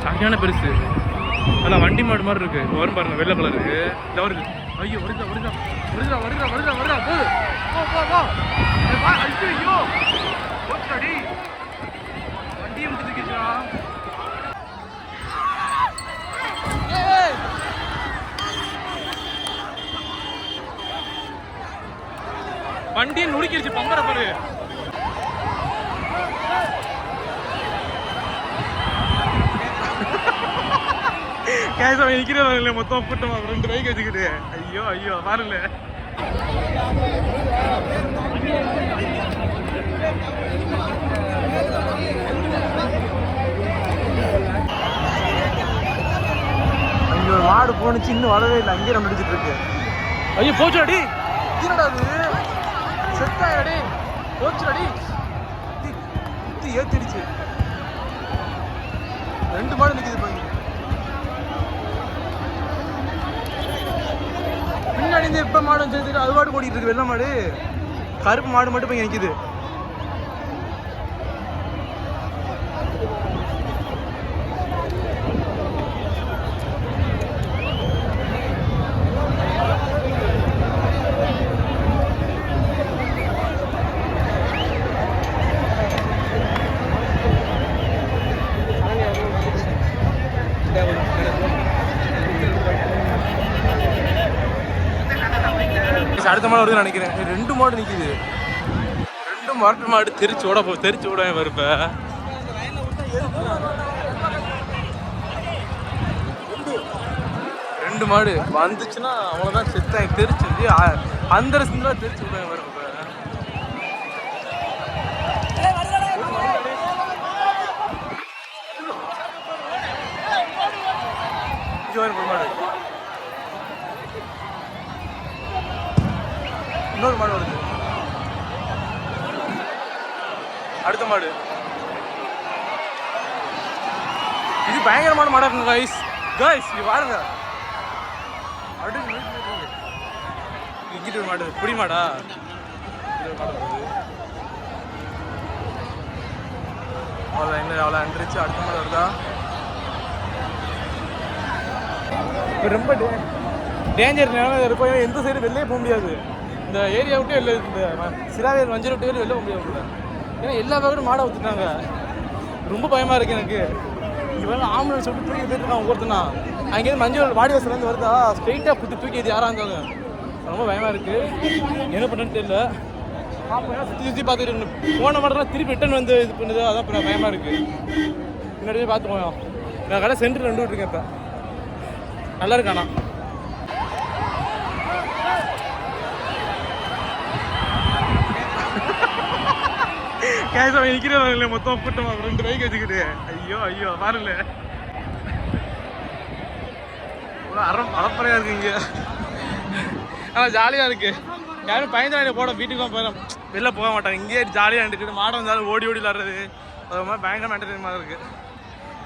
சரியான பெருசு. அதான் வண்டி மாடு மாதிரி இருக்கு. வரும் பாருங்க, வெள்ளை கலருக்கு. இந்த வருது. ஐயோ, வருதா வருதா வருதா வருதா வருதா வருதா போது. ஐயோ போச்சுடி, வண்டியை விட்டு தூக்கிச்சா. வண்டியை நுடுக்கிடுச்சு, பம்பரை பாரு. கேசவ நிற்கிறவங்களே மொத்தம் கூட்டமா 2 பைக் வச்சுக்கிட்டு. ஐயோ ஐயோ பாருங்க. அங்கே ஒரு மாடு போனுச்சு, இன்னும் வரவே இல்லை. அங்கேயே நம்ம அடிச்சுட்டு இருக்கு. ஐயோ போச்சுடாடி, என்னடா அது செத்தாடி, போச்சுடாடி, ஏத்திடுச்சு. 2 மாடு நிற்கிது பாருங்க. பின்னாடி இருந்து எப்போ மாடு வந்து அது மாடு ஓடிட்டு இருக்கு. வெள்ளை மாடு, கருப்பு மாடு மட்டும் போய் நிற்கிது. அடுத்த மாடு வருதுன்னு நினைக்கிறேன். 2 மாடு நிற்கிது. 2 மாட்டு மாடு தெரிச்சு ஓட தெரிச்சு ஓட வருப்ப. 2 மாடு வந்துச்சுன்னா அவ்வளோதான், செத்தாங்க. தெரிச்சு அந்த ரசம் தெரிச்சு விட வருப்ப. மாடு, இன்னொரு மாடு வருது. அடுத்த மாடு இது பயங்கரமான மாடா இருக்குங்க கைஸ். இது பாருங்க, இங்கிட்டு மாடு, புடி மாடா. அவ்வளோ என்ன அவ்வளோ அன்றிச்சு. அடுத்த மாடு வருதா? ரொம்ப டேஞ்சர் நிலமை இருக்கும். எந்த சைடு வெளியே போக முடியாது. இந்த ஏரியா விட்டு வெளில, இந்த சிராவேர் மஞ்சள் விட்டு வெளில போக முடியாது. ஏன்னா எல்லா பக்கமும் மாடை ஊற்றுட்டாங்க. ரொம்ப பயமாக இருக்குது எனக்கு. இவங்க ஆம்புலன்ஸ் விட்டு தூக்கி போயிருக்கான் ஒவ்வொருத்தனா. அங்கேருந்து மஞ்சள் வாடி வசலேருந்து வருதா, ஸ்ட்ரெயிட்டாக புட்டு தூக்கிது யாராக இருந்தாலும். ரொம்ப பயமாக இருக்குது. என்ன பண்ணுறேன்னு தெரியல. சுற்றி சுற்றி பார்த்துட்டு போன மாடெல்லாம் திருப்பி ரிட்டன் வந்து இது பண்ணுது. அதான் இப்போ பயமாக இருக்குது. முன்னாடியே பார்த்துக்கோங்க. நான் கடை சென்டரில் 2 விட்டுருக்கேன். இப்போ நல்லா இருக்காண்ணா. கேசவ நிற்கிறவங்களே மொத்தம் கூட்டமா 2 பைக் வச்சுக்கிட்டு. ஐயோ ஐயோ பாருங்க, அறப்பறையா இருக்கு இங்க. ஆனால் ஜாலியாக இருக்கு. யாரும் பயந்து போட வீட்டுக்கும் போயிடும், வெளில போக மாட்டாங்க. இங்கேயே ஜாலியாக இருந்துக்கிட்டு மாடம் வந்தாலும் ஓடி ஓடி விளாடுறது, அது மாதிரி பயங்கரமாக என்டர்டைன்மெண்ட் இருக்கு.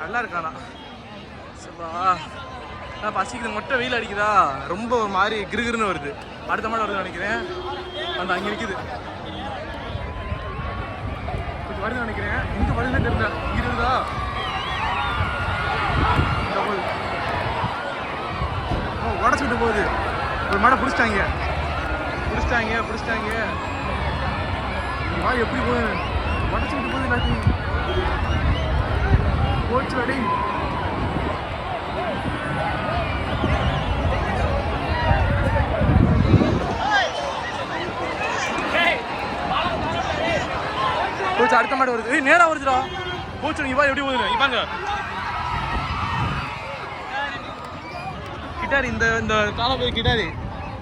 நல்லா இருக்காண்ணா. சரிப்பா, நான் பசிக்குது. மொட்டை வெயில் அடிக்குதா, ரொம்ப ஒரு மாதிரி கிருகிருன்னு வருது. அடுத்த மாடம் வருதுன்னு நினைக்கிறேன். அந்த அங்கே நிற்கிது வருது நினைக்கிறேன். இங்க வருதுன்னு தெரியல. இருக்குதா உடச்சுட்டு போகுது. ஒரு மாடை பிடிச்சிட்டாங்க. மாடு எப்படி போகுது, உடச்சுக்கிட்டு போகுது. காட்டி போச்சு அடி. போச்சு. அடுத்த மாடு வருது. நேரா வருதுடா. போச்சு. இவா எப்படி போகுது இவாங்க. கிட்டாரி, இந்த காலம் போய் கிட்டாரி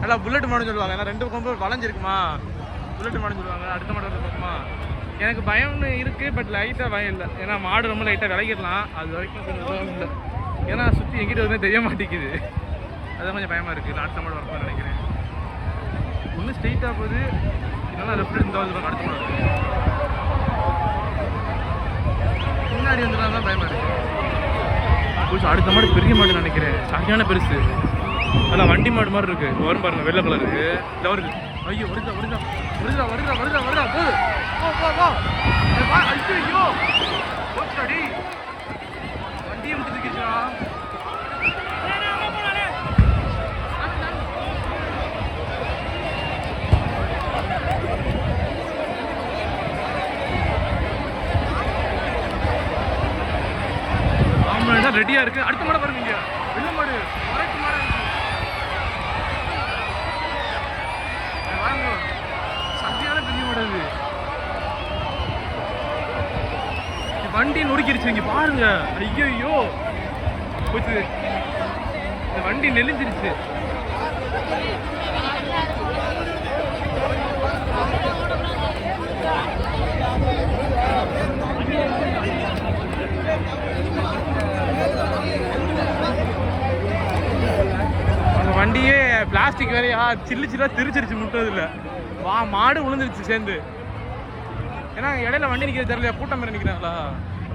நல்லா புல்லட் மாடுன்னு சொல்லுவாங்க. ஏன்னா 2 பக்கம் வளைஞ்சிருக்குமா, புல்லட் மாடுன்னு சொல்லுவாங்க. அடுத்த மாடு வந்து பார்க்குமா, எனக்கு பயம்னு இருக்குது. பட் லைட்டாக பயம் இல்லை. ஏன்னா மாடு ரொம்ப லைட்டாக விளைக்கிடலாம். அது வரைக்கும் கொஞ்சம் இல்லை. ஏன்னா சுற்றி எங்கிட்ட வந்து தெரிய மாட்டேங்குது. அதான் கொஞ்சம் பயமாக இருக்குது. அடுத்த மாடு வரப்போன்னு நினைக்கிறேன். ஒன்றும் ஸ்ட்ரெயிட்டாக போகுது, இல்லைன்னா லெஃப்ட் இந்த வந்து அடுத்த மாடு வருது. முன்னாடி வந்துதான் தான் பயமாக இருக்குது. அடுத்த மாடு பெரிய மாடு நினைக்கிறேன். சரியான பெருசு. அதான் வண்டி மாடு மாதிரி இருக்கு. வரும் பாருங்க, வெள்ளை கலருக்கு. இந்த வருது. ஐயோ வருதா வருதா வருதா வருதா வருதா வருதா போது. ஐயோ போச்சுடி, வண்டியை விட்டு எல்லாம் ரெடியாக இருக்குது. அடுத்த மாடை பாருங்க, இங்கே வெள்ள மாடு முறைக்கு மாடை வாங்க, சத்தியான பெரிய மாடு அது. வண்டி நொறுக்கிடுச்சு, இங்கே பாருங்க. ஐயோ போச்சு, இந்த வண்டி நெளிஞ்சிருச்சு. அந்த வண்டியே பிளாஸ்டிக் வேறையா சில்லு சில்லாக திரிச்சிருச்சு முட்டதில்ல. மாடு விழுந்துருச்சு சேர்ந்து. ஏன்னா இடையில வண்டி நிற்கிறது தெரியல, கூட்டம் மாதிரி நிற்கிறாங்களா,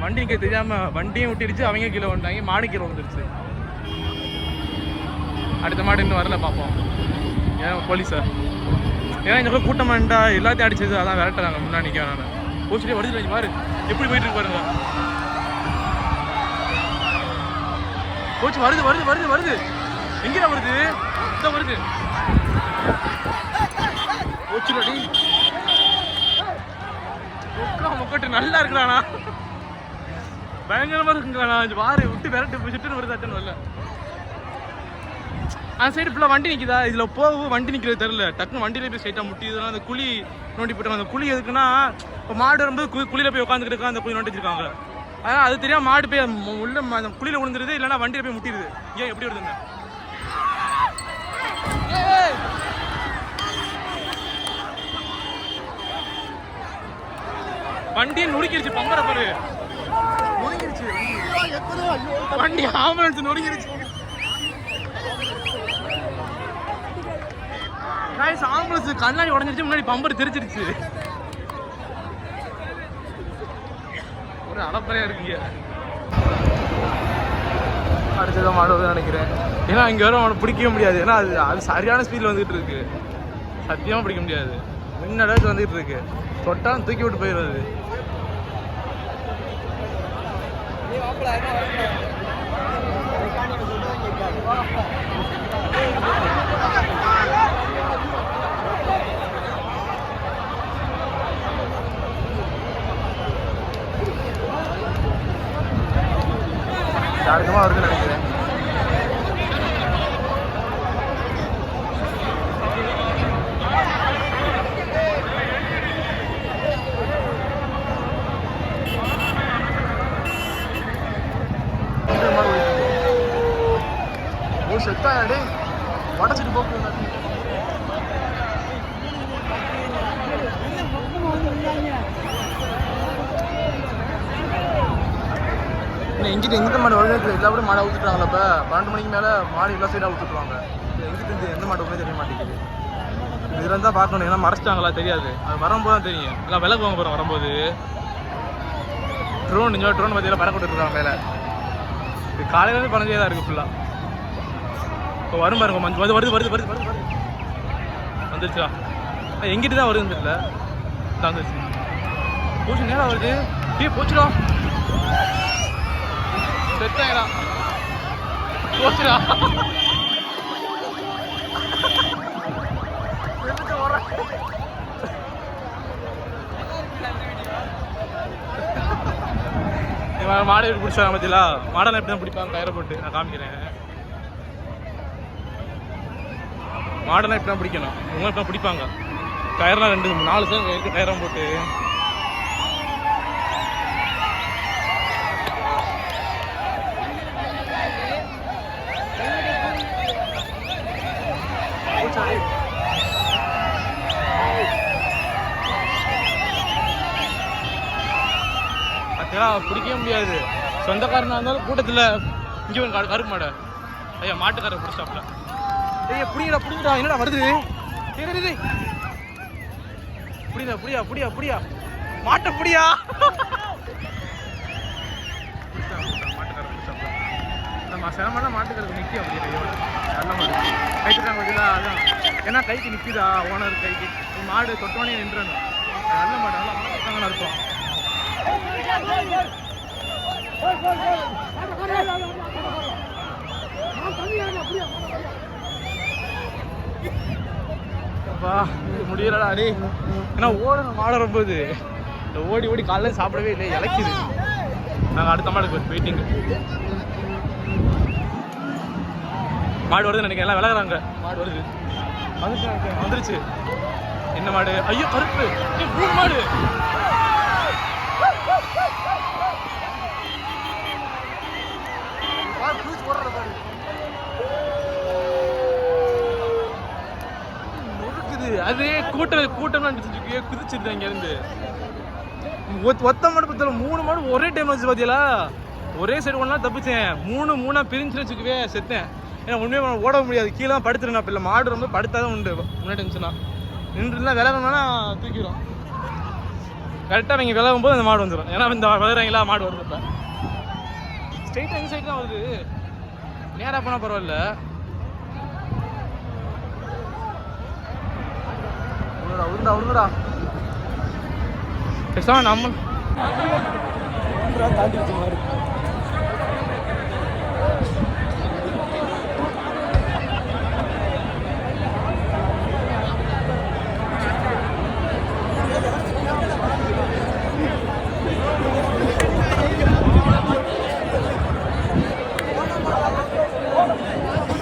வண்டி நிற்க தெரியாமல் வண்டியும் விட்டுடுச்சு. அவங்க கீழே வந்துட்டாங்க, மாடு கீழே வந்துருச்சு. அடுத்த மாடு இன்னும் வரல, பார்ப்போம். ஏன் போலீஸா? ஏன்னா இந்த கூட்டம் வேண்டா எல்லாத்தையும் அடிச்சது, அதான் விரட்டுறாங்க. முன்னாடி நிற்க நான் போச்சுட்டே வருது பாரு, எப்படி போயிட்டு இருக்கு பாருங்க. போச்சு, வருது வருது வருது வருது. எங்கடா வருது? இதான் வருது. போச்சுடி முக்கட்டு நல்லா இருக்கலாண்ணா, பயங்கரமா இருக்குங்களாண்ணா. பாரு விட்டு விரட்டு சுட்டுன்னு வருது. அத்தனை வரல, அந்த சைடு ஃபுல்லாக வண்டி நிற்கிதா, இதில் போகும் வண்டி நிற்கிறது தெரில. டக்குன்னு வண்டியில போய் ஸ்ட்ரைட்டாக முட்டிதுன்னா அந்த குழி நோண்டி போட்டாங்க. அந்த குழி எதுக்குன்னா, இப்போ மாடு வரும்போது குழியில் போய் உட்காந்துக்கிட்டு அந்த குழி நோண்டி வச்சிருக்காங்க. அதனால் அது தெரியாமல் மாடு போய் உள்ள அந்த குழியில் விழுந்துருது, இல்லைன்னா வண்டியில் போய் முட்டிடுது. ஏன் எப்படி வருதுங்க? வண்டியை நொறுக்கிருச்சு, பம்பரை பாரு நொறுங்கிருச்சு வண்டி. ஆம்புலன்ஸ் நொறுங்கிருச்சு. ஆம்புலன்ஸ் கண்ணாடி உடஞ்சிருச்சு, முன்னாடி பம்பர் தெரிச்சிருச்சு. ஒரு அளப்பறையா இருக்குங்க. அடுத்ததான் மாடு வருதுன்னு நினைக்கிறேன். ஏன்னா இங்கே வர அவனை பிடிக்கவே முடியாது. ஏன்னா அது சரியான ஸ்பீடில் வந்துகிட்டு இருக்கு, சத்தியமாக பிடிக்க முடியாது. முன்னடத்து வந்துகிட்டு இருக்கு, தொட்டாலும் தூக்கி விட்டு போயிடுறது. யாருக்குமா வருதுன்னு நினைக்கிறேன். செத்தாடே உடச்சிட்டு போக எங்கிட்ட எங்கிட்ட மாடு வருது. எல்லா கூட மாடை ஊற்றுட்டாங்களா? இப்போ 12 மணிக்கு மேலே மாடு எல்லா சைடாக ஊற்றுட்டுருவாங்க. எங்கிட்ட எந்த மாடு ஒன்றுமே தெரிய மாட்டேங்குது. இதில் தான் பார்க்கணும். ஏன்னா மறைச்சிட்டாங்களா தெரியாது, அது வரும்போது தான் தெரியும். எல்லாம் விலகு வாங்க போகிறோம். வரும்போது ட்ரோன் பார்த்தீங்கன்னா பறக்க விட்டுருக்காங்க மேலே. இது காலையிலேருந்து பறந்தே தான் இருக்குது ஃபுல்லாக. இப்போ வரும் பாருங்க, மஞ்சள் வருது வருது வருது வருது வருது வந்துருச்சா? எங்கிட்ட தான் வருதுன்னு தெரியல. வந்துருச்சு. போச்சு, நேரம் வருது. போச்சுடா, செத்தாங்கடா, போச்சுடா. மாடை எப்படி பிடிச்சாங்க பார்த்தீங்களா? மாடெல்லாம் எப்படி தான் பிடிப்பாங்க, கயிறை போட்டு. நான் காமிக்கிறேன். மாடெல்லாம் இப்படி தான் பிடிக்கணும். இவங்க இப்படி பிடிப்பாங்க. கயிறுலாம் 2-4 பேர் இருக்குது, கயிறம் போட்டு. பிடிக்கவே முடியாது. சொந்தக்காரனா இருந்தாலும் கூட்டத்தில் இங்கே கருப்பு மாடை ஐயா மாட்டுக்காரர் பிடிச்சாப்ல. ஐயா புடிங்கடா புடிங்கடா, என்னடா வருது? புடியா புடியா புடியா புடியா மாட்டை புடியா. மாட்டுக்காரர் பிடிச்சாப்ல. நம்ம சிரமம்னா மாட்டுக்காரருக்கு நிற்கும். அப்படி நல்ல மாடு கைட்டுறாங்க பார்த்தீங்களா? அதான் ஏன்னா கைக்கு நிற்கிதா ஓனர் கைக்கு. மாடு தொட்டோனே நின்றுணும். நல்ல மாடு, நல்லா ஆட்டாங்கன்னு இருக்கும். முடியலடா அடி. ஏன்னா ஓடணும், மாட ரொம்பது. இந்த ஓடி ஓடி காலையில் சாப்பிடவே இல்லை, இலக்கிது. நாங்கள் அடுத்த மாடுக்கு வெயிட்டிங்கு. மாடு வருதுன்னு நினைக்கிறேன், எல்லாம் விலகுறாங்க. மாடு வருது, வந்துருச்சு. என்ன மாடு? ஐயோ கருப்பு, 3 மாடு. அதே கூட்டம் குதிச்சிருந்தேன் இங்க இருந்து. ஒத்த மாடு பத்தல, 3 மாடு ஒரே டைம் வச்சு பாத்தீங்களா? ஒரே சைடு ஒண்ணா தப்பிச்சேன். 3 பிரிஞ்சு வச்சுக்கவே செத்தேன். ஏன்னா உண்மையை ஓட முடியாது, கீழே படுத்துருந்தா. இப்போ இல்லை, மாடு ரொம்ப படுத்தாதான் உண்டு. முன்னாடி இருந்துச்சுன்னா நின்றுலாம் விலகணும்னா தூக்கிடும். கரெக்டாக நீங்கள் விலகும் போது அந்த மாடு வந்துடும். ஏன்னா இந்த விலகிறாங்களா மாடு வருது. இப்போ ஸ்ட்ரெயிட்டாக இந்த சைடு தான் வருது, நேராக போனால் பரவாயில்ல. உருண்டா பேசாம நம்ம தாண்டி வச்ச மாதிரி.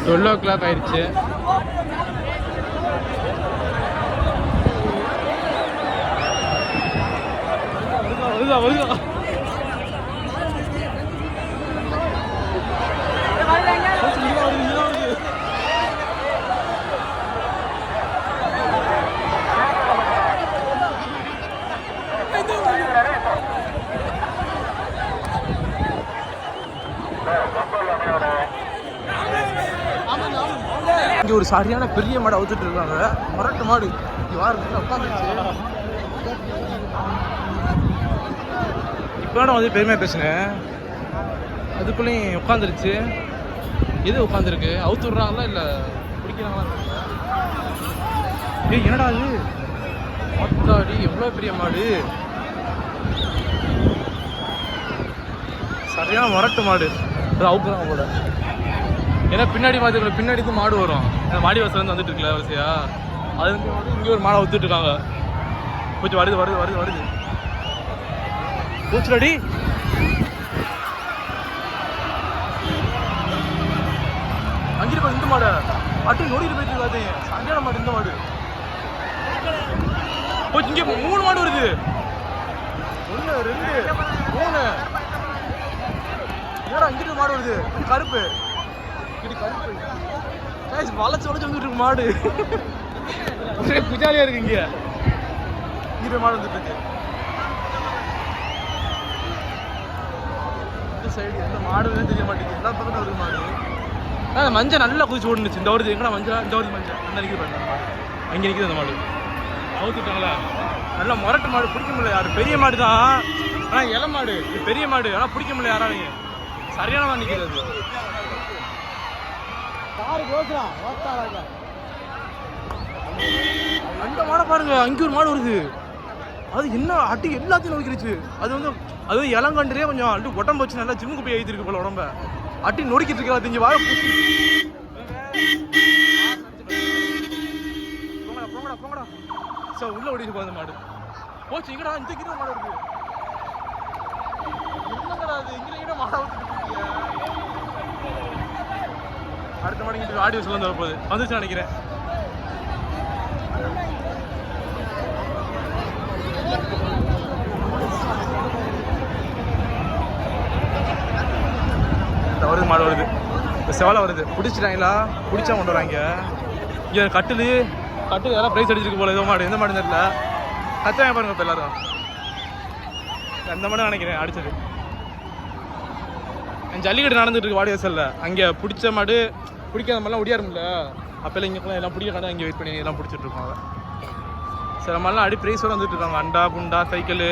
டுவெல் ஓ கிளாக் ஆயிடுச்சு. வருதா இங்க ஒரு சரியான பெரிய மாடு அவுத்துட்டு இருக்காங்க. மரட்டு மாடு உட்காந்துருச்சு. இப்போ வந்து பெருமையாக பேசுனேன், அதுக்குள்ளேயும் உட்காந்துருச்சு. எது உட்காந்துருக்கு? அவுத்து விட்றாங்களா இல்லை பிடிக்கிறாங்களா? ஏய் என்னடா அது? மொத்தாடி எவ்வளோ பெரிய மாடு, சரியான மரட்டு மாடு. அது அவுக்குறாங்க போல. ஏன்னா பின்னாடி பார்த்துக்கல, பின்னாடி தான் மாடு வரும். மாடி வாசல் வந்து வந்துட்டு இருக்குல்ல வரிசையா, அது வந்து இங்கே ஒரு மாடை ஊத்துட்டு இருக்காங்க. கொஞ்சம் வருது பூச்சடி. அங்கிருப்பா இந்த மாடை அட்டி நோடிட்டு போயிட்டு இருக்காதீங்க. சரியான மாடு இந்த மாடு. போச்சு, இங்கே 3 மாடு வருது. 1 2 3. ஏடா இங்கிட்டு மாடு வருது, கருப்பு வளைச்சு வந்துட்டு இருக்கு மாடு. ஒரே குஜாலியா இருக்கு. இங்க மாடு வந்துட்டு இருக்கு. இந்த சைடு எந்த மாடுன்னு தெரிய மாட்டேங்குது, எல்லா பக்கத்துல இருக்கு மாடு. மஞ்சள் நல்லா குதிச்சு ஓடுனுச்சு. இந்த வருது எங்கடா மஞ்சள்? இந்த வருது மஞ்சள். அந்த நிற்கிது, அங்கே நிற்கிது அந்த மாடு. அவுத்துட்டாங்களா? நல்லா மொரட்டு மாடு, பிடிக்க முடியல யாரு. பெரிய மாடு தான், ஆனால் இலை மாடு. இது பெரிய மாடு, ஆனால் பிடிக்க முடியல யாராலையும். சரியான மாதிரி நிற்கிறது. அந்த மாடை பாருங்க, அங்கே ஒரு மாடு வருது. அது என்ன அட்டி எல்லாத்தையும் நோக்கிருச்சு. அது இளங்கண்டுலேயே கொஞ்சம் அட்டி உடம்பு வச்சு நல்லா ஜிம்முக்கு போய் எழுதிருக்கு போல. உடம்ப அட்டி நொடிக்கிட்டு இருக்கா. திங்க வாழ போங்கடா சார், உள்ள ஓடிட்டு போகுது மாடு. போச்சு. இங்கடா இந்த கிட்ட மாடு இருக்கு. என்னங்கடா அது? இங்கே மாடை விட்டுட்டு அடுத்த மாடு ஆடியோ சொல்ல போகுது. வந்துச்சு நினைக்கிறேன். வருது மாடு வருது. இப்போ செவலை வருது. பிடிச்சிட்டாங்களா? பிடிச்சா கொண்டு வராங்க. இங்கே கட்டில் எல்லாம் ப்ரைஸ் அடிச்சிருக்கு போல. ஏதோ மாடு, எந்த மாடு தெரியல. கத்தாங்க பாருங்க இப்போ எல்லாரும். அந்த மாடு நினைக்கிறேன் அடிச்சது. ஜல்லிக்கட்டு நடந்துட்டு இருக்கு வாடிவாசல்ல. அங்கே பிடிச்ச மாடு பிடிக்காத மாதிரிலாம் ஒடியாருமில்ல. அப்போல்லாம் இங்கெல்லாம் எல்லாம் பிடிக்காத இங்கே வெயிட் பண்ணி எல்லாம் பிடிச்சிட்டு இருக்காங்க. சில மாதிரிலாம் அடி ப்ரைஸோடு வந்துட்டு இருக்காங்க. அண்டா புண்டா சைக்கிள்.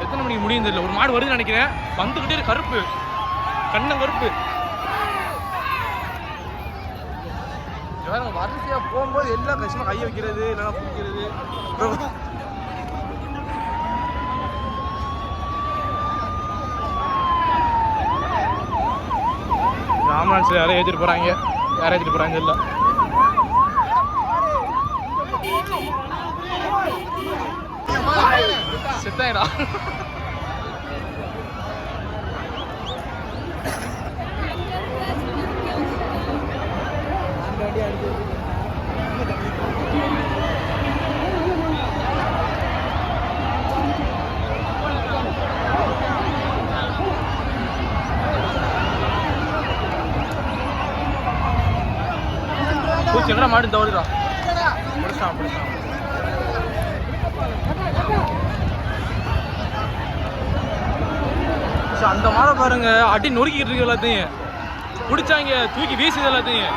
எத்தனை மணிக்கு முடியும் தெரியல. ஒரு மாடு வருதுன்னு நினைக்கிறேன். வந்துக்கிட்டே கருப்பு, கண்ணம் கருப்பு. வரிசையாக போகும்போது எல்லாம் கஷ்டமாக கையை வைக்கிறது, இல்லைன்னா பிடிக்கிறது. ஆம்புலன்ஸில் யாரும் ஏற்றிட்டு போகிறாங்க, யாரும் ஏற்றிட்டு போகிறாங்க இல்லை. செத்தாயிடா. எங்கடா மாடு தவறுதா முடிச்சான் அந்த மாடை பாருங்க அடி நொறுக்கிட்டு இருக்கு எல்லாத்தையும் பிடிச்சாங்க தூக்கி வீசுது எல்லாத்தையும்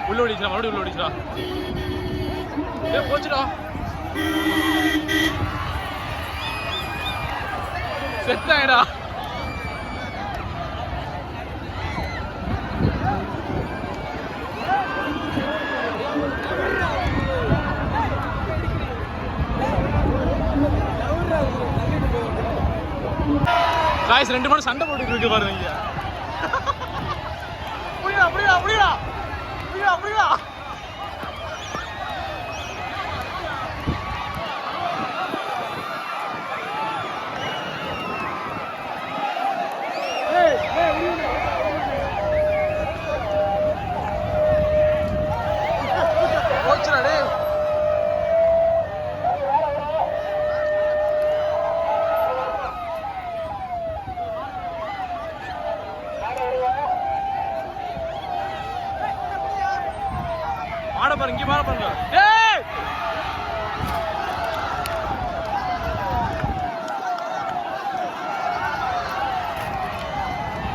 உள்ள ஓடிச்சா மறுபடியும் உள்ள ஓடிச்சா போச்சுடா செத்தாங்கடா காய்ஸ் 2 மணி சண்டை போட்டுட்டு இருக்கு பாருங்க அப்படியா மாட பாருங்க இங்க மாட பாருங்க டேய்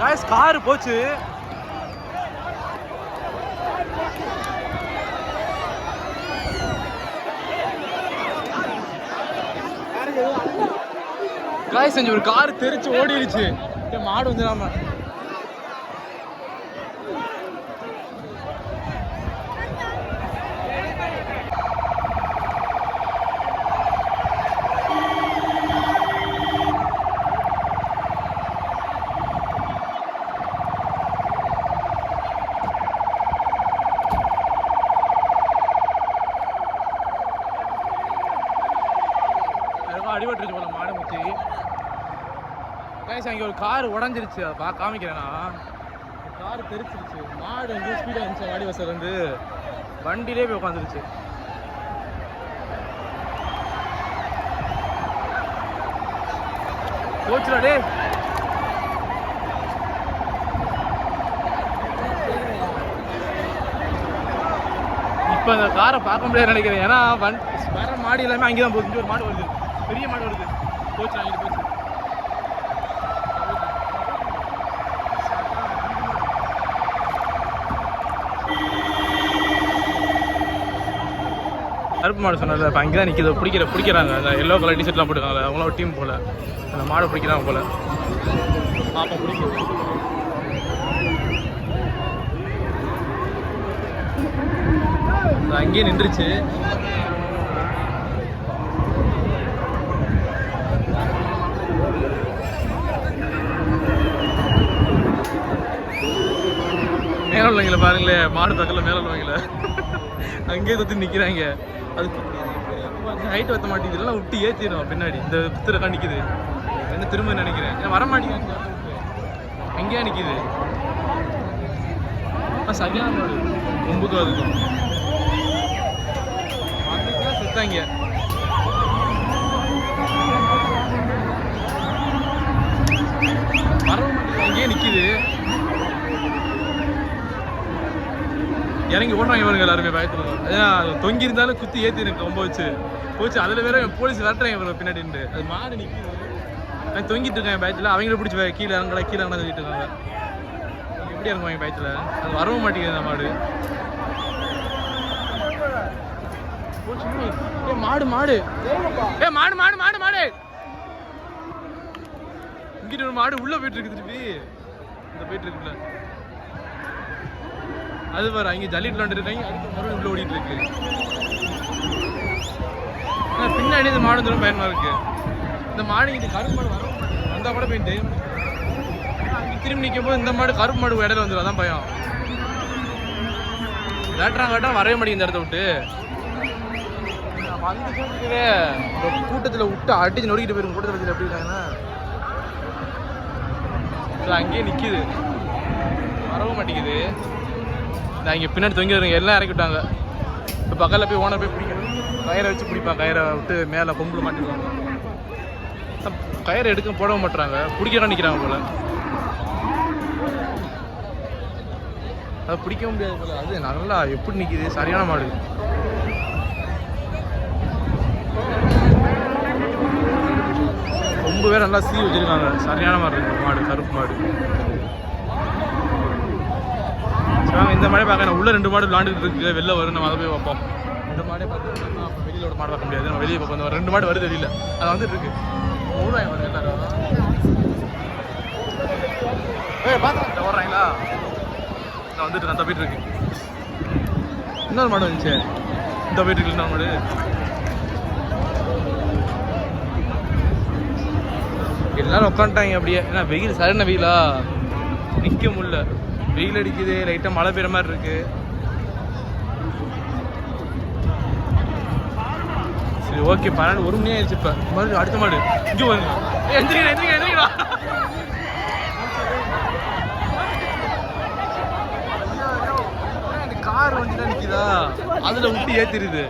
गाइस கார் போச்சு गाइस இங்க ஒரு கார் தெரிச்சு ஓடிடுச்சு மாடு வந்துராம அடிபட்டுருச்சு போல மாடு முத்தி கைஸ் அங்கே ஒரு கார் உடஞ்சிருச்சு அதை காமிக்கிறேன்னா கார் தெரிச்சிருச்சு மாடு வந்து ஸ்பீடாக இருந்துச்சு வாடி வசல் வந்து வண்டியிலே போய் உட்காந்துருச்சு போச்சுடா டே இப்போ அந்த காரை பார்க்க முடியாது நினைக்கிறேன் ஏன்னா வேற மாடு எல்லாமே அங்கே தான் போகுது ஒரு மாடு வருது பெரிய மாடு வருது போச்சு அங்கிட்டு போச்சு கருப்பு மாடு சொன்னல இப்போ அங்கே தான் நிற்கிது பிடிக்கிறாங்க அந்த எல்லோ கலர் டிஷர்ட்லாம் போட்டுருக்காங்க அவங்களும் ஒரு டீம் போல் அந்த மாடு பிடிக்கிறாங்க போல் பாப்பா பிடிக்கும் அங்கேயே நின்றுச்சு மேல உள்ளவங்கள பாருங்களேன் மாடு பக்கத்தில் மேல உள்ளவங்கள அங்கேயே தொத்தி நிற்கிறாங்க அது ஹைட் வைத்த மாட்டேங்குது இல்லைன்னா விட்டு ஏற்றிடும் பின்னாடி இந்த புத்திரக்கா நிற்கிது என்ன திரும்ப நினைக்கிறேன் ஏன் வர மாட்டேங்குது அங்கேயா நிற்கிது சரியான மாடு ரொம்பக்கும் அதுக்கும் செத்தாங்க வர மாட்டேங்குது அங்கேயே நிற்கிது இறங்கி ஓடுறாங்க இவருங்க எல்லாருமே பயத்தில் தொங்கி இருந்தாலும் குத்தி ஏற்றி எனக்கு ரொம்ப வச்சு போச்சு அதில் வேற போலீஸ் விரட்டுறாங்க இவங்க பின்னாடிட்டு அது மாடு நிற்கிது நான் தொங்கிட்டு இருக்கேன் பயத்தில் அவங்கள பிடிச்சி கீழே இறங்கடா சொல்லிட்டு இருக்காங்க எப்படி இறங்குவாங்க பயத்தில் அது வரவும் மாட்டேங்குது அந்த மாடு மாடு மாடு மாடு மாடு மாடு மாடு இங்கிட்ட ஒரு மாடு உள்ள போயிட்டு இருக்கு திருப்பி இந்த போயிட்டு இருக்குல்ல அது பாரு அங்கே ஜல்லிட்டு விளாண்டுருக்காங்க அதுக்கு மறுபடியும் உள்ள ஓடிட்டு இருக்கு பின்னாடி இந்த மாடு தூரம் பயமா இருக்கு இந்த மாடு இங்கே கருப்பு மாடு வர வந்தா கூட போயிட்டு திரும்பி நிற்கும் போது இந்த மாடு கருப்பு மாடு இடையில வந்துடும் அதான் பயம் வேட்டுறாங்க வரவே மாட்டேங்குது இந்த இடத்த விட்டு வந்து கூட்டத்தில் விட்டு அடிச்சு நொறுக்கிட்டு போயிடும் கூட்டத்தில் வச்சு எப்படி இருக்காங்கன்னா அங்கேயே நிற்கிது வரவும் மாட்டேங்குது நான் இங்கே பின்னாடி தொங்கி வருங்க எல்லாம் இறக்கி விட்டாங்க. இப்போ பக்கத்தில் போய் ஓனர் போய் பிடிக்கணும். கயிறை வச்சு பிடிப்பான், கயிறை விட்டு மேலே கொம்பில் மாட்டிடுவாங்க. கயிறை எடுக்க போடவும் மாட்டுறாங்க, பிடிக்கலாம் நிற்கிறாங்க போல். அதை பிடிக்க முடியாது போல். அது நல்லா எப்படி நிற்கிது, சரியான மாடு. ரொம்ப பேர் நல்லா சீ வச்சுருக்காங்க, சரியான மாடு இருக்குது மாடு, கருப்பு மாடு. சரி இந்த மாடே பார்க்க உள்ள 2 மாடு விளாண்டுட்டு இருக்கு, வெளில வரும், நம்ம அதை போய் பார்ப்போம். இந்த மாடே பார்த்துட்டோம்னா அப்போ வெளியிலோட மாடு பார்க்க முடியாது, நம்ம வெளியே பார்ப்போம். 2 மாடு வருது வெளியில், அது வந்துட்டு இருக்கு. ஓடுறாங்க பாருங்க எல்லாரும். பார்த்து ஓடுறாங்களா? நான் வந்துட்டு நான் தப்பிட்டு இருக்கு. இன்னொரு மாடு வந்துச்சு, இந்த போயிட்டு இருக்கு இன்னொரு மாடு. எல்லாரும் உட்காந்துட்டாங்க அப்படியே. ஏன்னா வெயில் சரியான வெயிலா, நிற்க முடியல. வெயில் அடிக்குது, லைட்டாக மழை பெய்கிற மாதிரி இருக்கு. சரி ஓகே, 1 மணி ஆயிடுச்சு. இப்போ மறுபடியும் அடுத்த மாடு இங்கே வந்து எந்திரிக்கா எந்திரிக்கா எந்திரிக்கா. இந்த கார் வந்துதான் நிற்கிதா, அதில் விட்டு ஏற்றிடுது.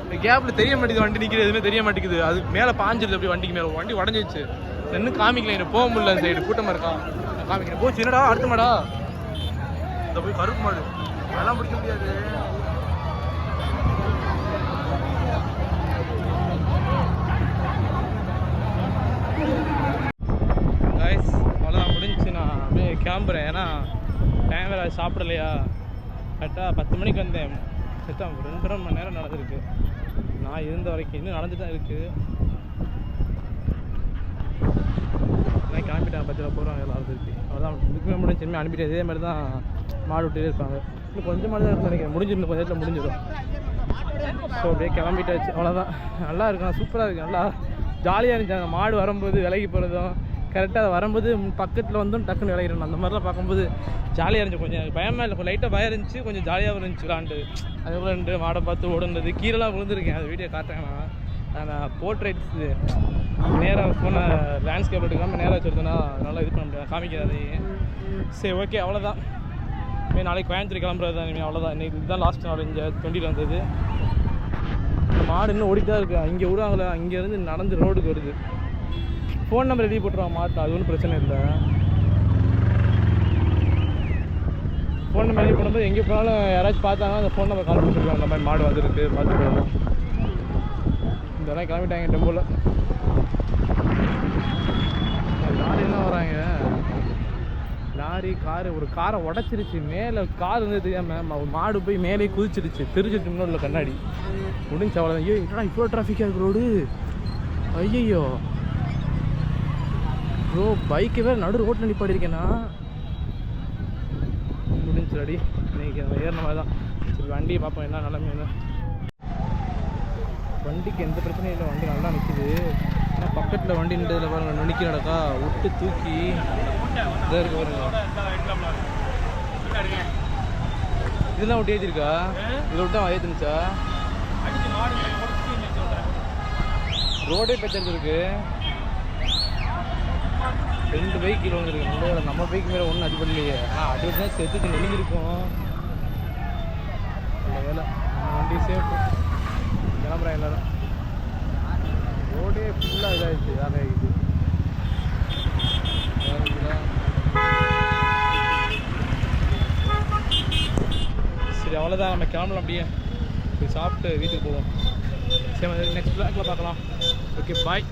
இந்த கேப்பில் தெரிய மாட்டேங்குது, வண்டி நிற்கிறது எதுவுமே தெரிய மாட்டேங்குது. அது மேலே பாஞ்சிருது அப்படியே வண்டிக்கு மேலே. வண்டி உடஞ்சிச்சு, இன்னும் காமிக்கல, எனக்கு போக முடியல. அந்த சைடு கூட்டமாக இருக்கான், காமிக்கிறேன். போச்சு என்னடா அடுத்த மாடா, இந்த போய் கருப்பு மாடு. அதெல்லாம் பிடிக்க முடியாது. கைஸ் அவ்வளோதான் முடிஞ்சு. நான் அப்படியே கிளம்புறேன், ஏன்னா டைம் வேறு சாப்பிடலையா. கரெக்டாக 10 மணிக்கு வந்தேன். செத்தான் 2.5 மணி நேரம் நடந்திருக்கு. நான் இருந்த வரைக்கும் இன்னும் நடந்து தான் இருக்குது. நான் கிளம்பிட்டேன், 10 ரூபா போகிறாங்க எல்லாரும் இருக்கு. அவ்வளோதான் இதுக்குமே முடிஞ்சு, இனிமேல் அனுப்பிட்டு இதே மாதிரி தான் மாடு விட்டே இருப்பாங்க. இன்னும் கொஞ்சம் மாடு தான் இருக்கும் நினைக்கிறேன், முடிஞ்சிடும், கொஞ்சம் நேரத்தில் முடிஞ்சிடும். ஸோ அப்படியே கிளம்பிட்டாச்சு, அவ்வளோதான். நல்லா இருக்கும், சூப்பராக இருக்குது, நல்லா ஜாலியாக இருந்துச்சு. அந்த மாடு வரும்போது விலகி போகிறதும், கரெக்டாக அதை வரும்போது பக்கத்தில் வந்தும் டக்குன்னு விளையிடணும். அந்த மாதிரிலாம் பார்க்கும்போது ஜாலியாக இருந்துச்சு. கொஞ்சம் பயமாக இல்லை, கொஞ்சம் லைட்டாக பயம் இருந்துச்சு, கொஞ்சம் ஜாலியாக இருந்துச்சு விளாண்டு. அதுபோல் 2 மாடை பார்த்து ஓடுனது, கீழெல்லாம் விழுந்துருக்கேன். அது வீடியோ காட்டுறேன் நான். போர்ட்ரேட்ஸ் நேராக ஃபோனை லேண்ட்ஸ்கேப் எடுக்காமல் நேராக வச்சுருந்தேன்னா அதனால் இது பண்ண முடியாது, காமிக்காது. சரி ஓகே, அவ்வளோதான். இனிமேல் நாளைக்கு கோயம்புத்தூர் கிளம்புறது தான். இனிமேல் அவ்வளோதான். இன்றைக்கி இதுதான் லாஸ்ட் நாள். இங்கே 20 வந்தது. இந்த மாடு இன்னும் ஓடிட்டு தான் இருக்குது. அங்கே விடுவாங்களே, அங்கேருந்து நடந்து ரோடுக்கு வருது. ஃபோன் நம்பர் எழுதி போட்டுருவாங்க மாட்டா, அது ஒன்றும் பிரச்சனை இல்லை. ஃபோன் நம்பர் எழுதி போடும்போது எங்கே போனாலும் யாராச்சும் பார்த்தாங்கன்னா அந்த ஃபோன் நம்பர் கால் பண்ணிருக்காங்க. அந்த மாதிரி மாடு வந்துருக்கு பார்த்துட்டு இதெல்லாம் கிளம்பிட்டாங்க டெம்போவில். லாரி என்ன வராங்க, லாரி காரு. ஒரு காரை உடச்சிருச்சு, மேலே கார் வந்து தெரியாமல் மாடு போய் மேலே குதிச்சிருச்சு, தெரிஞ்சிட்டு முன்னோட கண்ணாடி முடிஞ்சு. அவ்வளோதான். ஐயோ என்னடா இவ்வளோ டிராஃபிக்காக இருக்கு ரோடு. ஐயோ ப்ரோ, பைக்கு வேறு நடு ரோட்டில் நிப்பாடிருக்கேன்னா முடிஞ்சு அடி. இன்னைக்கு நம்ம ஏறின மாதிரி தான். சரி வண்டியை பார்ப்போம் என்ன நிலமைன்னு. வண்டிக்கு எந்த பிரச்சனையும் இல்லை, வண்டி நல்லா நிற்கிது. ஏன்னா பக்கத்தில் வண்டி நின்றதில் பாருங்கள், நுணிக்கி நடக்கா விட்டு தூக்கி இதாக இருக்கு பாருங்க. இதெல்லாம் விட்டு ஏற்றிருக்கா, இதை விட்டு தான் ஏற்றுனுச்சா? ரோடே பெற்றிருக்கு. 2 பைக் கீழே வந்துருக்கு. நம்மளோட நம்ம பைக் மேலே ஒன்றும் அடிபடலையே. ஆனால் அடிபட்டு தான் செத்துட்டு நெருங்கிருக்கும். அந்த வேலை வண்டி சேஃப். கிளம்புறேன் எல்லோரும். ரோடே ஃபுல்லாக இதாகிடுச்சு, வேலை ஆகிடுது. சரி அவ்வளோதான், நம்ம கிளம்பலாம். அப்படியே போய் சாப்பிட்டு வீட்டுக்கு போவோம். சரி நெக்ஸ்ட் வ்ளாக்ல பார்க்கலாம். Okay bye.